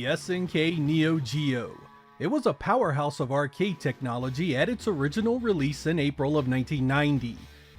SNK Neo Geo. It was a powerhouse of arcade technology at its original release in April of 1990.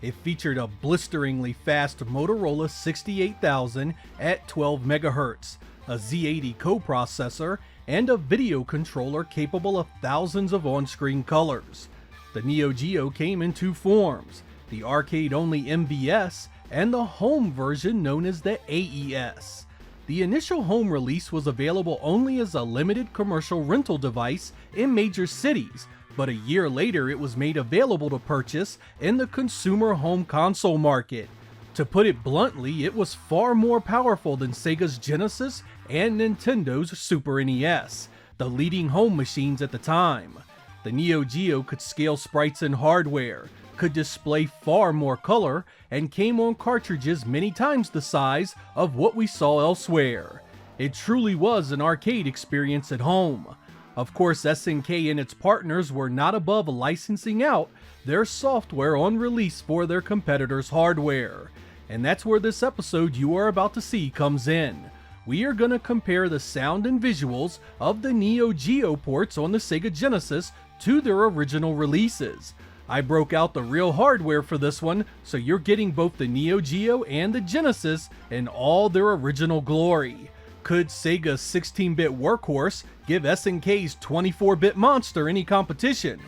It featured a blisteringly fast Motorola 68000 at 12 MHz, a Z80 coprocessor, and a video controller capable of thousands of on-screen colors. The Neo Geo came in two forms, the arcade-only MVS and the home version known as the AES. The initial home release was available only as a limited commercial rental device in major cities, but a year later it was made available to purchase in the consumer home console market. To put it bluntly, it was far more powerful than Sega's Genesis and Nintendo's Super NES, the leading home machines at the time. The Neo Geo could scale sprites and hardware, could display far more color, and came on cartridges many times the size of what we saw elsewhere. It truly was an arcade experience at home. Of course, SNK and its partners were not above licensing out their software on release for their competitors' hardware. And that's where this episode you are about to see comes in. We are going to compare the sound and visuals of the Neo Geo ports on the Sega Genesis to their original releases. I broke out the real hardware for this one, so you're getting both the Neo Geo and the Genesis in all their original glory. Could Sega's 16-bit workhorse give SNK's 24-bit monster any competition?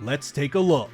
Let's take a look.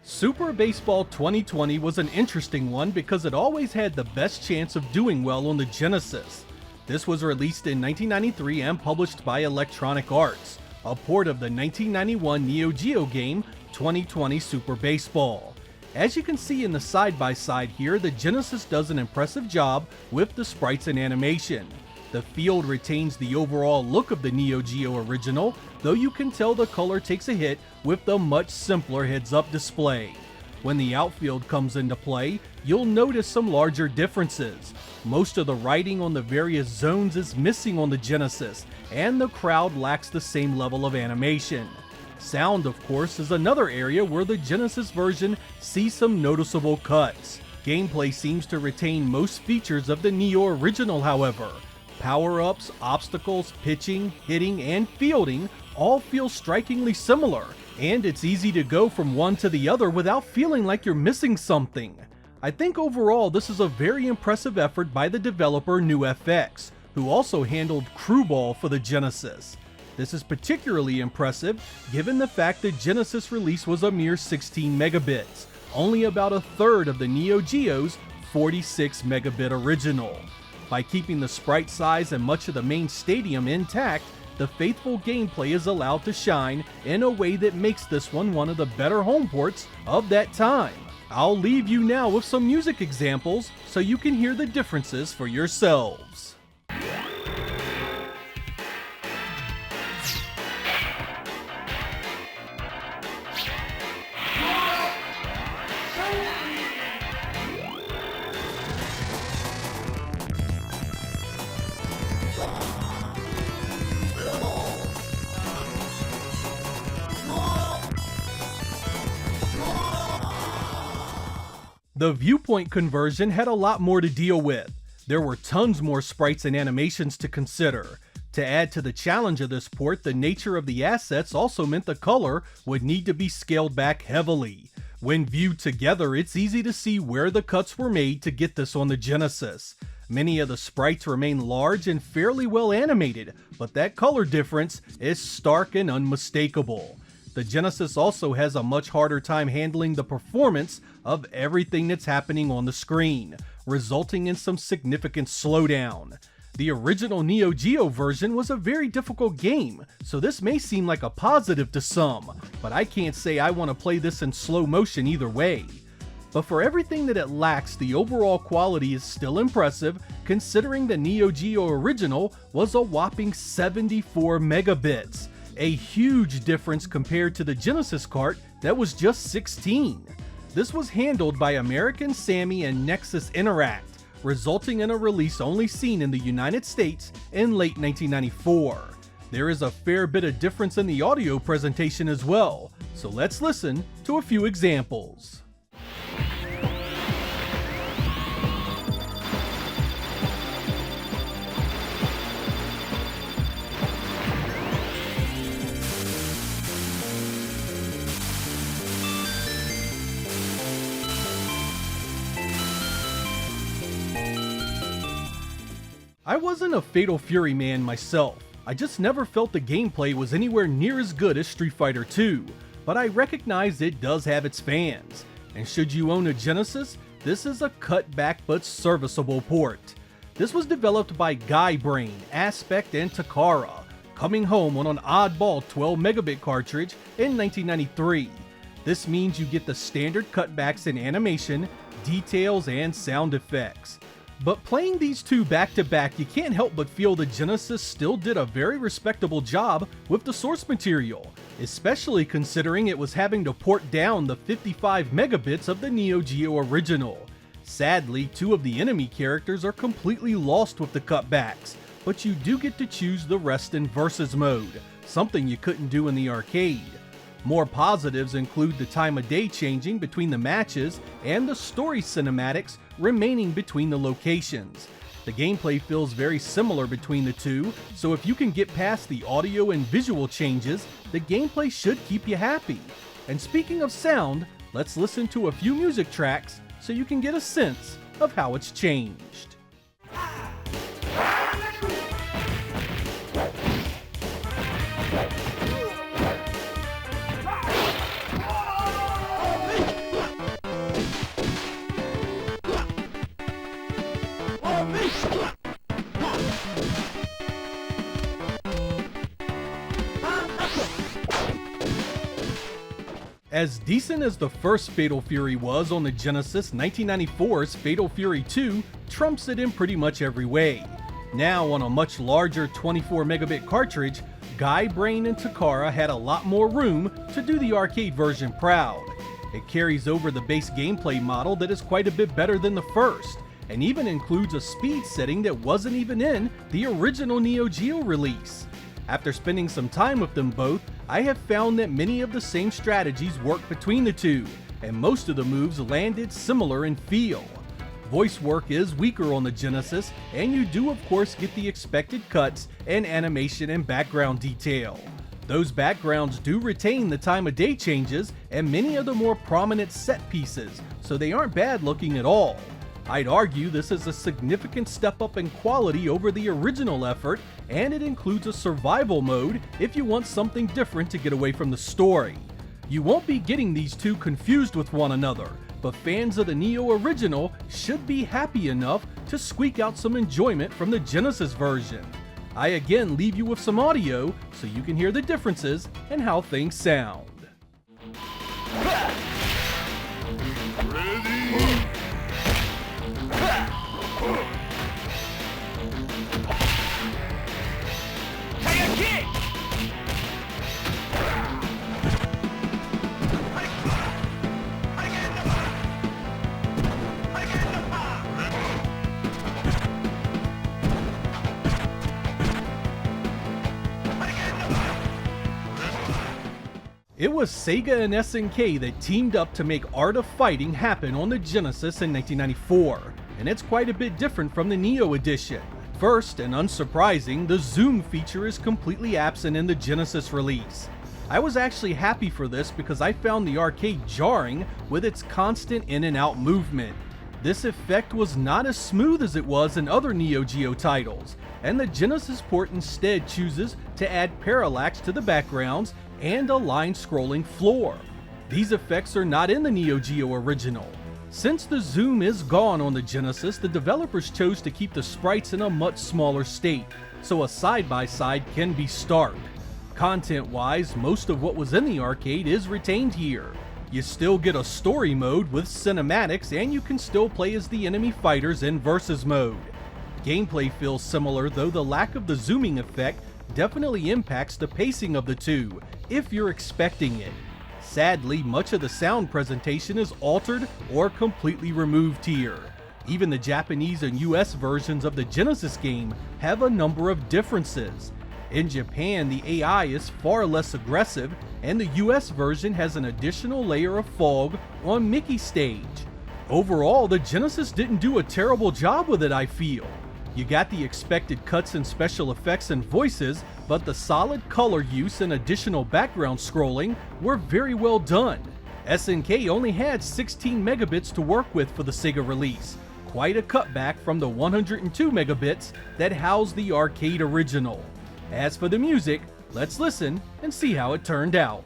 Super Baseball 2020 was an interesting one because it always had the best chance of doing well on the Genesis. This was released in 1993 and published by Electronic Arts, a port of the 1991 Neo Geo game 2020 Super Baseball. As you can see in the side-by-side here, the Genesis does an impressive job with the sprites and animation. The field retains the overall look of the Neo Geo original, though you can tell the color takes a hit with the much simpler heads-up display. When the outfield comes into play, you'll notice some larger differences. Most of the writing on the various zones is missing on the Genesis, and the crowd lacks the same level of animation. Sound, of course, is another area where the Genesis version sees some noticeable cuts. Gameplay seems to retain most features of the Neo original, however. Power-ups, obstacles, pitching, hitting, and fielding all feel strikingly similar, and it's easy to go from one to the other without feeling like you're missing something. I think overall this is a very impressive effort by the developer NewFX, who also handled Crew Ball for the Genesis. This is particularly impressive given the fact the Genesis release was a mere 16 megabits, only about a third of the Neo Geo's 46 megabit original. By keeping the sprite size and much of the main stadium intact, the faithful gameplay is allowed to shine in a way that makes this one of the better home ports of that time. I'll leave you now with some music examples so you can hear the differences for yourselves. The viewpoint conversion had a lot more to deal with. There were tons more sprites and animations to consider. To add to the challenge of this port, the nature of the assets also meant the color would need to be scaled back heavily. When viewed together, it's easy to see where the cuts were made to get this on the Genesis. Many of the sprites remain large and fairly well animated, but that color difference is stark and unmistakable. The Genesis also has a much harder time handling the performance of everything that's happening on the screen, resulting in some significant slowdown. The original Neo Geo version was a very difficult game, so this may seem like a positive to some, but I can't say I want to play this in slow motion either way. But for everything that it lacks, the overall quality is still impressive, considering the Neo Geo original was a whopping 74 megabits. A huge difference compared to the Genesis cart that was just 16. This was handled by American Sammy and Nexus Interact, resulting in a release only seen in the United States in late 1994. There is a fair bit of difference in the audio presentation as well, so let's listen to a few examples. I wasn't a Fatal Fury man myself. I just never felt the gameplay was anywhere near as good as Street Fighter 2, but I recognize it does have its fans. And should you own a Genesis, this is a cutback but serviceable port. This was developed by Guy Brain, Aspect, and Takara, coming home on an oddball 12 megabit cartridge in 1993. This means you get the standard cutbacks in animation, details, and sound effects. But playing these two back to back, you can't help but feel the Genesis still did a very respectable job with the source material, especially considering it was having to port down the 55 megabits of the Neo Geo original. Sadly, two of the enemy characters are completely lost with the cutbacks, but you do get to choose the rest in versus mode, something you couldn't do in the arcade. More positives include the time of day changing between the matches and the story cinematics remaining between the locations. The gameplay feels very similar between the two, so if you can get past the audio and visual changes, the gameplay should keep you happy. And speaking of sound, let's listen to a few music tracks so you can get a sense of how it's changed. As decent as the first Fatal Fury was on the Genesis, 1994's Fatal Fury 2 trumps it in pretty much every way. Now on a much larger 24 megabit cartridge, Guy Brain and Takara had a lot more room to do the arcade version proud. It carries over the base gameplay model that is quite a bit better than the first, and even includes a speed setting that wasn't even in the original Neo Geo release. After spending some time with them both, I have found that many of the same strategies work between the two, and most of the moves landed similar in feel. Voice work is weaker on the Genesis, and you do of course get the expected cuts and animation and background detail. Those backgrounds do retain the time of day changes and many of the more prominent set pieces, so they aren't bad looking at all. I'd argue this is a significant step up in quality over the original effort, and it includes a survival mode if you want something different to get away from the story. You won't be getting these two confused with one another, but fans of the Neo original should be happy enough to squeak out some enjoyment from the Genesis version. I again leave you with some audio so you can hear the differences and how things sound. It was Sega and SNK that teamed up to make Art of Fighting happen on the Genesis in 1994, and it's quite a bit different from the Neo edition. First, and unsurprising, the zoom feature is completely absent in the Genesis release. I was actually happy for this because I found the arcade jarring with its constant in and out movement. This effect was not as smooth as it was in other Neo Geo titles, and the Genesis port instead chooses to add parallax to the backgrounds and a line scrolling floor. These effects are not in the Neo Geo original. Since the zoom is gone on the Genesis, the developers chose to keep the sprites in a much smaller state, so a side-by-side can be stark. Content-wise, most of what was in the arcade is retained here. You still get a story mode with cinematics, and you can still play as the enemy fighters in versus mode. Gameplay feels similar, though the lack of the zooming effect definitely impacts the pacing of the two, if you're expecting it. Sadly, much of the sound presentation is altered or completely removed here. Even the Japanese and US versions of the Genesis game have a number of differences. In Japan, the AI is far less aggressive, and the US version has an additional layer of fog on Mickey stage. Overall, the Genesis didn't do a terrible job with it, I feel. You got the expected cuts and special effects and voices, but the solid color use and additional background scrolling were very well done. SNK only had 16 megabits to work with for the Sega release, quite a cutback from the 102 megabits that housed the arcade original. As for the music, let's listen and see how it turned out.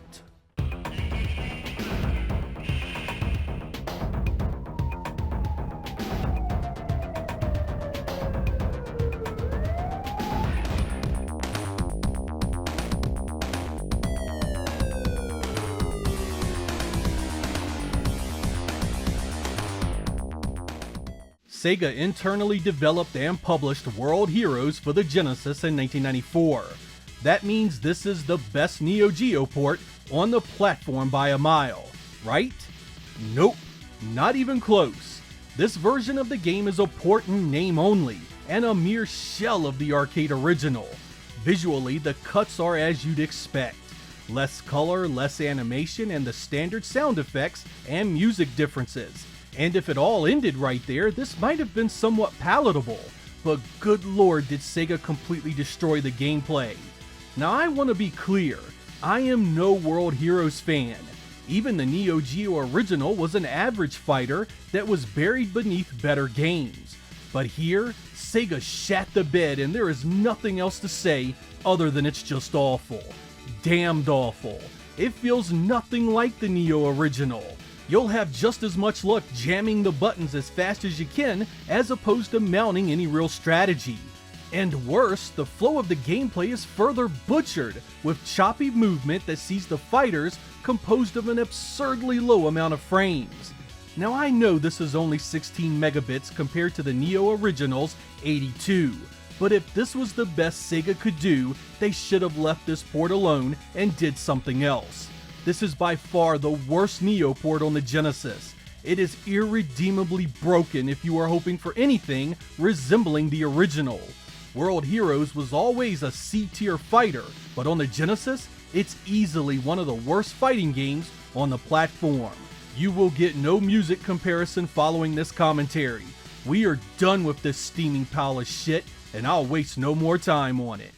Sega internally developed and published World Heroes for the Genesis in 1994. That means this is the best Neo Geo port on the platform by a mile, right? Nope, not even close. This version of the game is a port in name only, and a mere shell of the arcade original. Visually, the cuts are as you'd expect. Less color, less animation, and the standard sound effects and music differences. And if it all ended right there, this might have been somewhat palatable, but good lord did Sega completely destroy the gameplay. Now I want to be clear, I am no World Heroes fan. Even the Neo Geo original was an average fighter that was buried beneath better games. But here, Sega shat the bed and there is nothing else to say other than it's just awful. Damned awful. It feels nothing like the Neo original. You'll have just as much luck jamming the buttons as fast as you can as opposed to mounting any real strategy. And worse, the flow of the gameplay is further butchered with choppy movement that sees the fighters composed of an absurdly low amount of frames. Now I know this is only 16 megabits compared to the Neo original's 82, but if this was the best Sega could do, they should have left this port alone and did something else. This is by far the worst Neo port on the Genesis. It is irredeemably broken if you are hoping for anything resembling the original. World Heroes was always a C-tier fighter, but on the Genesis, it's easily one of the worst fighting games on the platform. You will get no music comparison following this commentary. We are done with this steaming pile of shit, and I'll waste no more time on it.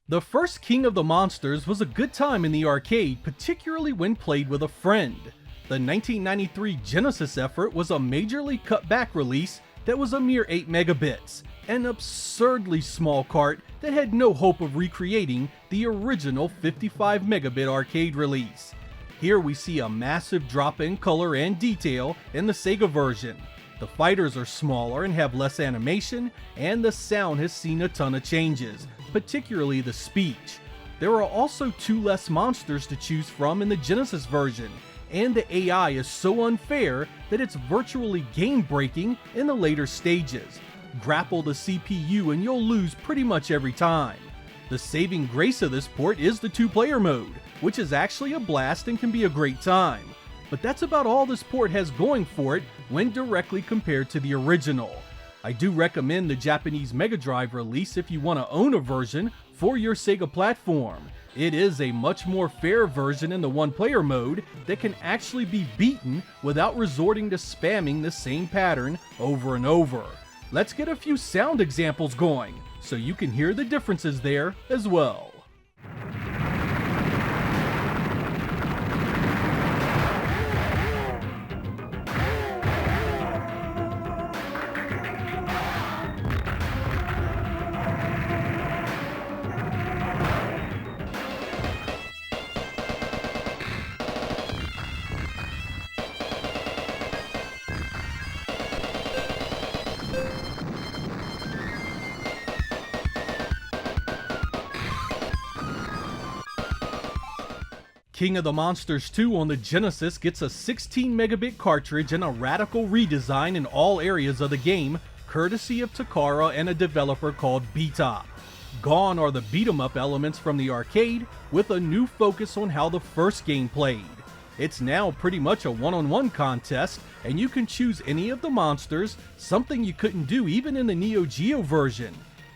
The first King of the Monsters was a good time in the arcade, particularly when played with a friend. The 1993 Genesis effort was a majorly cut back release that was a mere 8 megabits, an absurdly small cart that had no hope of recreating the original 55 megabit arcade release. Here we see a massive drop in color and detail in the Sega version. The fighters are smaller and have less animation, and the sound has seen a ton of changes, particularly the speech. There are also 2 less monsters to choose from in the Genesis version, and the AI is so unfair that it's virtually game-breaking in the later stages. Grapple the CPU and you'll lose pretty much every time. The saving grace of this port is the 2-player mode, which is actually a blast and can be a great time. But that's about all this port has going for it when directly compared to the original. I do recommend the Japanese Mega Drive release if you want to own a version for your Sega platform. It is a much more fair version in the 1-player mode that can actually be beaten without resorting to spamming the same pattern over and over. Let's get a few sound examples going so you can hear the differences there as well. King of the Monsters 2 on the Genesis gets a 16 megabit cartridge and a radical redesign in all areas of the game, courtesy of Takara and a developer called B-Top. Gone are the beat-em-up elements from the arcade, with a new focus on how the first game played. It's now pretty much a one-on-one contest, and you can choose any of the monsters, something you couldn't do even in the Neo Geo version.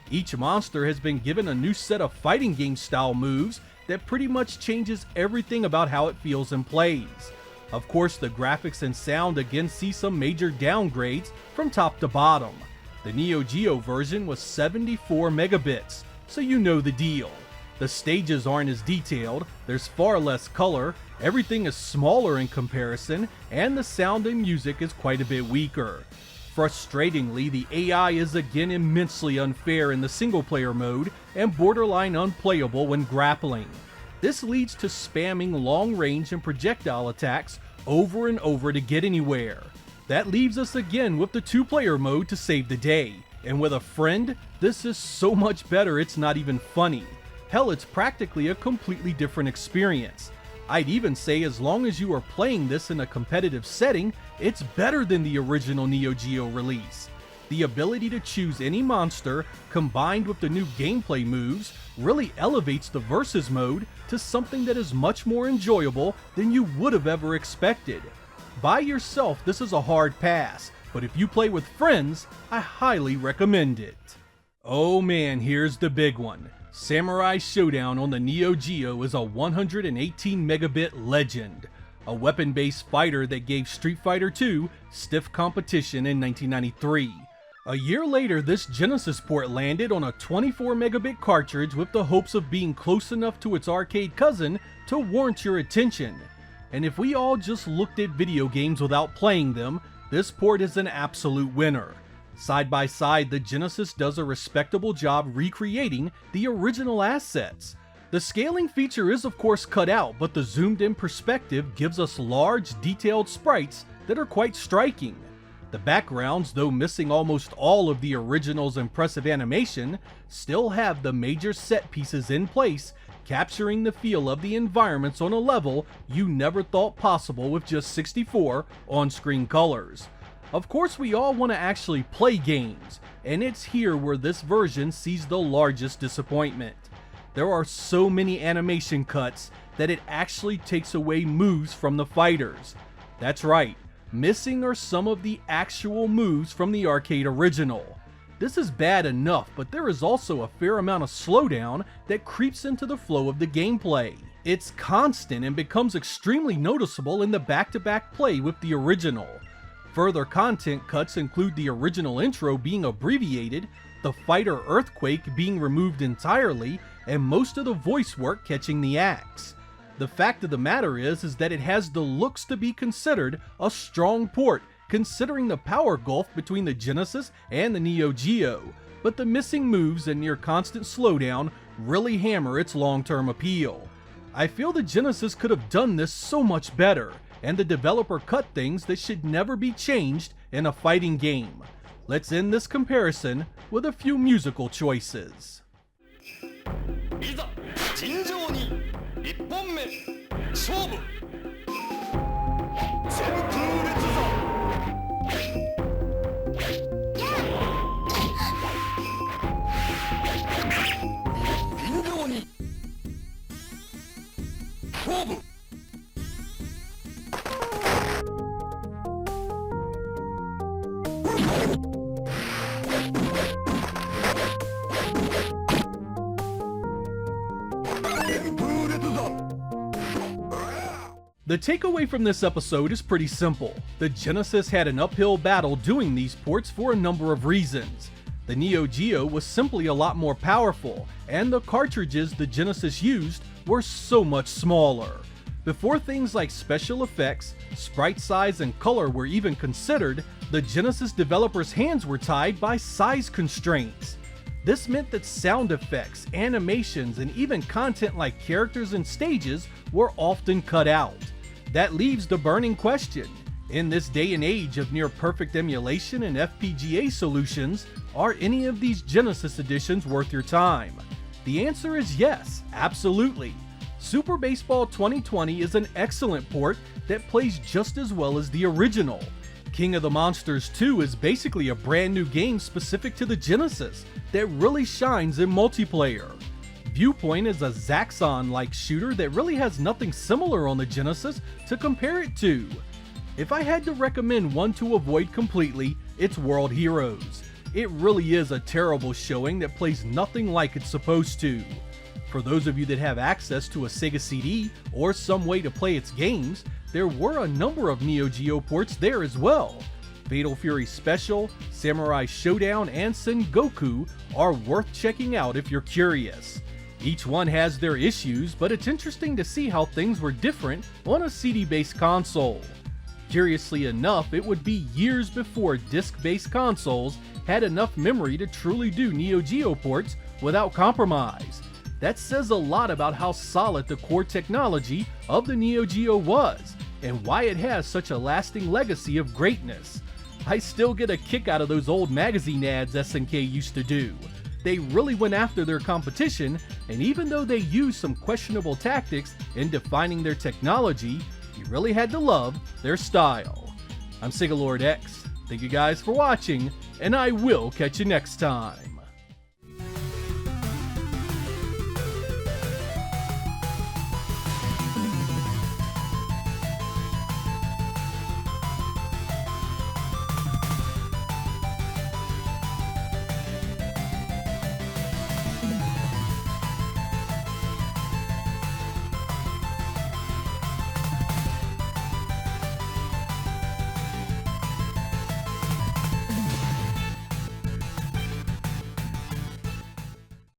Each monster has been given a new set of fighting game style moves that pretty much changes everything about how it feels and plays. Of course, the graphics and sound again see some major downgrades from top to bottom. The Neo Geo version was 74 megabits, so you know the deal. The stages aren't as detailed, there's far less color, everything is smaller in comparison, and the sound and music is quite a bit weaker. Frustratingly, the AI is again immensely unfair in the single player mode and borderline unplayable when grappling. This leads to spamming long range and projectile attacks over and over to get anywhere. That leaves us again with the 2-player mode to save the day, and with a friend, this is so much better it's not even funny. Hell, it's practically a completely different experience. I'd even say as long as you are playing this in a competitive setting, it's better than the original Neo Geo release. The ability to choose any monster, combined with the new gameplay moves, really elevates the versus mode to something that is much more enjoyable than you would have ever expected. By yourself, this is a hard pass, but if you play with friends, I highly recommend it. Oh man, here's the big one. Samurai Shodown on the Neo Geo is a 118 megabit legend, a weapon-based fighter that gave Street Fighter II stiff competition in 1993. A year later, this Genesis port landed on a 24 megabit cartridge with the hopes of being close enough to its arcade cousin to warrant your attention. And if we all just looked at video games without playing them, this port is an absolute winner. Side by side, the Genesis does a respectable job recreating the original assets. The scaling feature is of course cut out, but the zoomed in perspective gives us large, detailed sprites that are quite striking. The backgrounds, though missing almost all of the original's impressive animation, still have the major set pieces in place, capturing the feel of the environments on a level you never thought possible with just 64 on-screen colors. Of course, we all want to actually play games, and it's here where this version sees the largest disappointment. There are so many animation cuts that it actually takes away moves from the fighters. That's right, missing are some of the actual moves from the arcade original. This is bad enough, but there is also a fair amount of slowdown that creeps into the flow of the gameplay. It's constant and becomes extremely noticeable in the back-to-back play with the original. Further content cuts include the original intro being abbreviated, the fighter Earthquake being removed entirely, and most of the voice work catching the axe. The fact of the matter is that it has the looks to be considered a strong port, considering the power gulf between the Genesis and the Neo Geo, but the missing moves and near constant slowdown really hammer its long-term appeal. I feel the Genesis could have done this so much better, and the developer cut things that should never be changed in a fighting game. Let's end this comparison with a few musical choices. いざ尋常に1本目勝負旋風列座尋常に勝負 The takeaway from this episode is pretty simple. The Genesis had an uphill battle doing these ports for a number of reasons. The Neo Geo was simply a lot more powerful, and the cartridges the Genesis used were so much smaller. Before things like special effects, sprite size, and color were even considered, the Genesis developers' hands were tied by size constraints. This meant that sound effects, animations, and even content like characters and stages were often cut out. That leaves the burning question. In this day and age of near perfect emulation and FPGA solutions, are any of these Genesis editions worth your time? The answer is yes, absolutely. Super Baseball 2020 is an excellent port that plays just as well as the original. King of the Monsters 2 is basically a brand new game specific to the Genesis that really shines in multiplayer. Viewpoint is a Zaxxon-like shooter that really has nothing similar on the Genesis to compare it to. If I had to recommend one to avoid completely, it's World Heroes. it really is a terrible showing that plays nothing like it's supposed to. For those of you that have access to a Sega CD or some way to play its games, there were a number of Neo Geo ports there as well. Fatal Fury Special, Samurai Shodown, and Sengoku are worth checking out if you're curious. Each one has their issues, but it's interesting to see how things were different on a CD-based console. Curiously enough, it would be years before disc-based consoles had enough memory to truly do Neo Geo ports without compromise. That says a lot about how solid the core technology of the Neo Geo was, and why it has such a lasting legacy of greatness. I still get a kick out of those old magazine ads SNK used to do. They really went after their competition, and even though they used some questionable tactics in defining their technology, you really had to love their style. I'm Sega Lord X. Thank you guys for watching, and I will catch you next time.